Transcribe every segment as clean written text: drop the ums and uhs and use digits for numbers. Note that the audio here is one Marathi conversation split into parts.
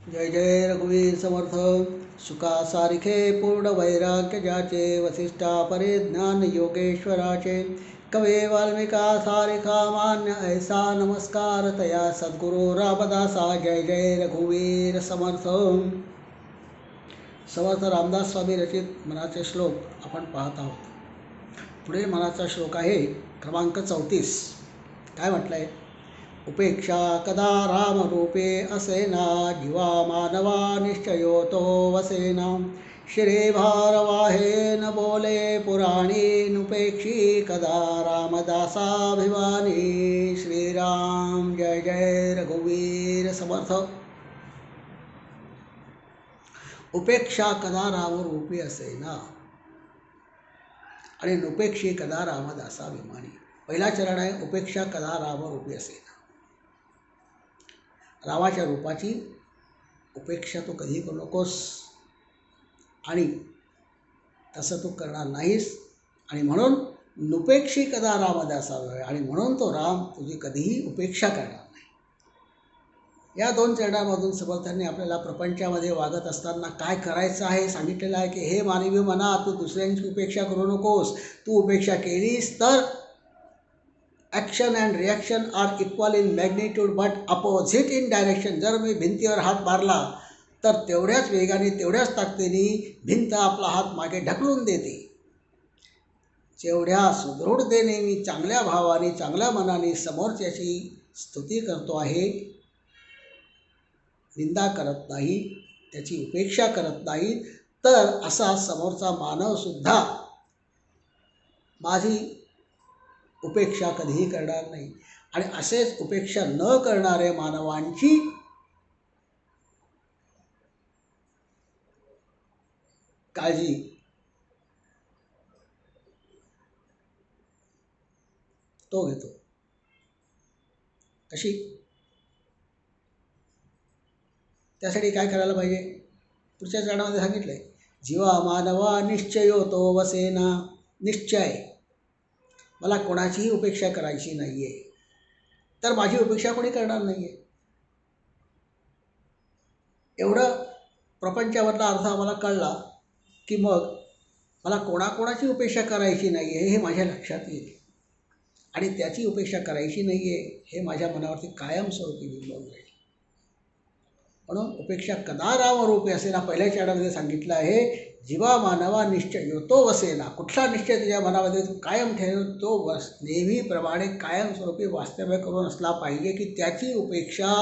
जय जय रघुवीर समर्थ। सुखा सारिखे पूर्ण वैराग्य जाचे, वसिष्ठा परे ज्ञान योगेश्वराचे। कवे वाल्मिका सारिखा मान्य ऐसा, नमस्कार तया सद्गुरु रामदासा। जय जय रघुवीर समर्थ। समर्थ रामदास स्वामी रचित मनाचे श्लोक आपण पाहत आहोत। पुढे मनाचा श्लोक आहे क्रमांक 34. काय म्हटलंय? उपेक्षा कदा रामरूपे असेना, जीवा मानवा निश्चयो तो वसेना। शिरे भारवाहेन बोले पुराणी, नुपेक्षी कदा रामदासाभिमानी। श्रीराम जय जय रघुवीर समर्थ। उपेक्षा कदा रामरूपी असेना आणि नुपेक्षी कदा रामदासाभिमानी. पहिला चरण आहे उपेक्षा कदा रामरूपी असेना. रामाच्या रूपाची उपेक्षा तू कधीही करू नकोस आणि तसं तू करणार नाहीस. आणि म्हणून नुपेक्षी कदा रामदासावे, आणि म्हणून तो राम तुझी कधीही उपेक्षा करणार नाही. या 2 चरणांमधून समर्थांनी आपल्याला प्रपंचामध्ये वागत असताना काय करायचं आहे सांगितलेलं आहे की हे मानवी मना, तू दुसऱ्यांची उपेक्षा करू नकोस. तू उपेक्षा केलीस तर action and reaction are equal in magnitude but opposite in direction. जर मी भिंतीवर हात मारला तर तेवढ्याच वेगाने तेवढ्याच ताकदीने भिंत आपला हात मागे ढकलून देते. जेवढ्या सुदृढतेने मी चांगल्या भावाने चांगल्या मनाने समोरच्याची स्तुती करतो आहे, निंदा करत नाही, त्याची उपेक्षा करत नाही, तर असा समोरचा मानवसुद्धा माझी उपेक्षा कधीही करणार नाही. आणि असेच उपेक्षा न करणारे मानवांची काळजी तो घेतो. कशी? त्यासाठी काय करायला पाहिजे? पुढच्या चरणामध्ये सांगितलंय, जीवा मानवा निश्चयो तो वसेना. निश्चय, मला कोणाचीही उपेक्षा करायची नाही आहे, तर माझी उपेक्षा कोणी करणार नाही आहे. एवढं प्रपंचामधला अर्थ आम्हाला कळला की मग मला कोणाकोणाची उपेक्षा करायची नाही आहे हे माझ्या लक्षात येईल, आणि त्याची उपेक्षा करायची नाही आहे हे माझ्या मनावरती कायमस्वरूपी बिंबवून राहील. म्हणून उपेक्षा कदा रामरूपी असेना पहिल्या चरणामध्ये सांगितलं आहे. जीवा मानवा निश्चय तो वसेना. कुठला निश्चय तुझ्या मनामध्ये तू कायम ठेव, तो नेहमीप्रमाणे कायमस्वरूपी वास्तव्य करून असला पाहिजे की त्याची उपेक्षा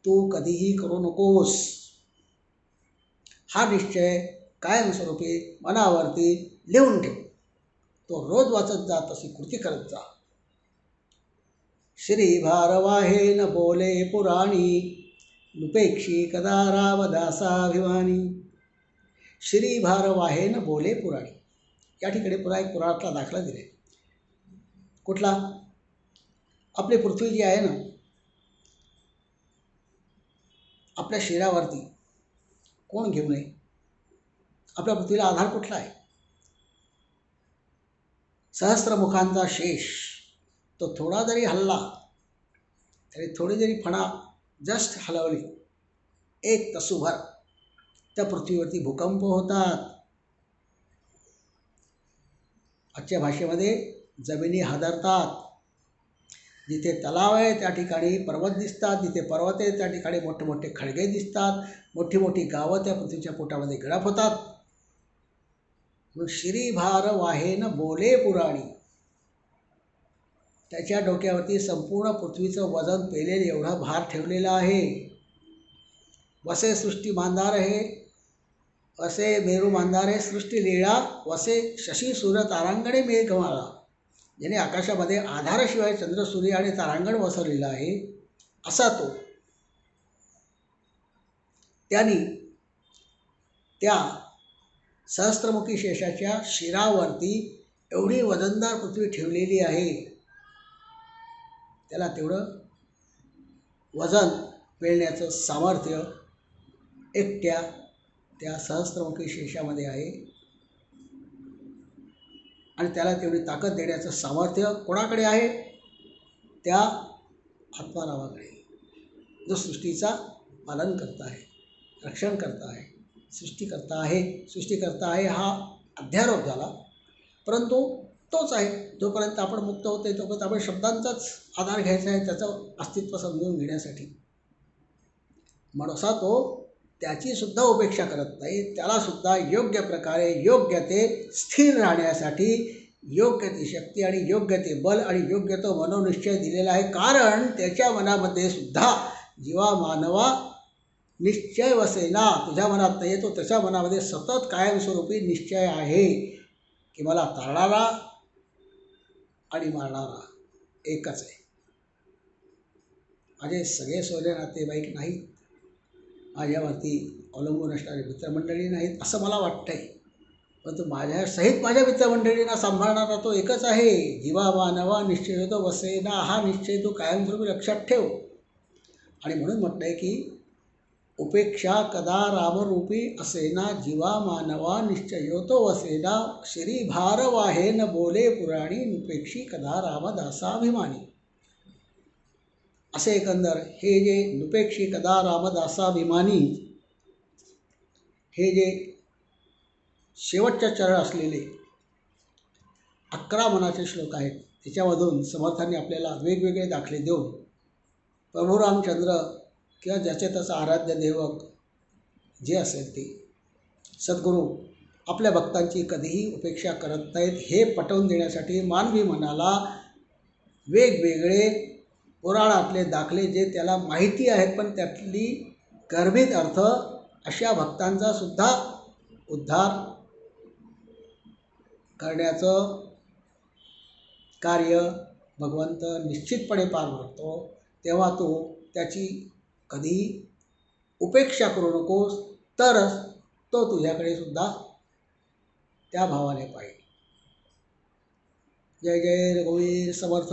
तू कधीही करू नकोस. हा निश्चय कायमस्वरूपी मनावरती लिहून ठेव. तो रोज वाचत जा, तशी कृती करत जा. श्री भारवाहेन बोले पुराणी, नुपेक्षी कदा रामदासाभिमानी. श्री भारवाहेन बोले पुराणी. या ठिकाणी पुन्हा एक पुराणातला दाखला दिला. कुठला? आपली पृथ्वी जी आहे ना, आपल्या शिरावरती कोण घेऊ नये? आपल्या पृथ्वीला आधार कुठला आहे? सहस्त्रमुखांचा शेष. तो थोडा जरी हल्ला तरी, थोडी जरी फणा जस्ट हलवली, एक तसूभर, त्या पृथ्वीवरती भूकंप होतात. आजच्या भाषेमध्ये जमिनी हादरतात. जिथे तलाव आहे त्या ठिकाणी पर्वत दिसतात, जिथे पर्वत आहे त्या ठिकाणी मोठे मोठे खळगे दिसतात. मोठी मोठी गावं त्या पृथ्वीच्या पोटामध्ये गळप होतात. मग श्री भार वाहेन बोले पुराणी. त्याच्या डोक्यावरती संपूर्ण पृथ्वीचं वजन पेलेलं एवढा भार ठेवलेला आहे. वसे सृष्टी मांदार आहे, वसे मेरू मांदारे सृष्टी लीळा, वसे शशी सूर्य तारांगणे मेघमाळा. ज्याने आकाशामध्ये आधाराशिवाय चंद्र सूर्य आणि तारांगण वसरलेलं आहे, असा तो. त्यांनी त्या सहस्त्रमुखी शेषाच्या शिरावरती एवढी वजनदार पृथ्वी ठेवलेली आहे. त्याला तेवढं वजन पेलण्याचं सामर्थ्य एकट्या त्या सहस्त्रमुखी शेषामध्ये आहे. आणि त्याला तेवढी ताकद देण्याचं सामर्थ्य कोणाकडे आहे? त्या आत्मारामाकडे, जो सृष्टीचा पालन करत आहे. रक्षणकर्ता आहे, सृष्टिकर्ता आहे हा अध्यारोप झाला. परंतु तोच आहे. जोपर्यंत आपण मुक्त होते तोपर्यंत आपण शब्दांचाच आधार घ्यायचा आहे त्याचं अस्तित्व समजून घेण्यासाठी. म्हणून असा तो त्याचीसुद्धा उपेक्षा करत नाही. त्यालासुद्धा योग्य प्रकारे योग्य ते स्थिर राहण्यासाठी योग्य ती शक्ती आणि योग्य ते बल आणि योग्य तो मनोनिश्चय दिलेला आहे. कारण त्याच्या मनामध्ये सुद्धा जीवा मानवा निश्चय वसेना, तुझ्या मनात नाही येतो त्याच्या मनामध्ये सतत कायमस्वरूपी निश्चय आहे की मला तारणारा आणि मारणारा एकच आहे. माझे सगळे सोयरे नातेवाईक नाहीत, माझ्यावरती अवलंबून असणारी मित्रमंडळी नाहीत असं मला वाटतं आहे. परंतु माझ्यासहित माझ्या मित्रमंडळींना सांभाळणारा तो एकच आहे. जीवा मानवा निश्चय तो वसेना, हा निश्चय तो कायमस्वरूपी लक्षात ठेव. आणि म्हणून म्हटलं आहे की उपेक्षा कदा रामरूपी असेना, जीवा मानवा निश्चयो तो वसेना, श्रीभार वाहे न बोले पुराणी, नुपेक्षी कदा रामदासाभिमानी. असे एकंदर हे जे नुपेक्षी कदा रामदासाभिमानी हे जे शेवटच्या चरण असलेले 11 मनाचे श्लोक आहेत, त्याच्यामधून समर्थांनी आपल्याला वेगवेगळे दाखले देऊन प्रभू रामचंद्र किंवा ज्याचे त्याचं आराध्य देवक जे असेल ते सद्गुरू आपल्या भक्तांची कधीही उपेक्षा करत नाहीत हे पटवून देण्यासाठी मानवी मनाला वेगवेगळे पुराणातले दाखले जे त्याला माहिती आहेत पण त्यातली गर्भित अर्थ अशा भक्तांचा सुद्धा उद्धार करण्याचं कार्य भगवंत निश्चितपणे पार पाडतो. तेव्हा तो त्याची कधीही उपेक्षा करू नकोस, तरच तो तुझ्याकडे सुद्धा त्या भावाने पाहिजे. जय जय रघुवीर समर्थ.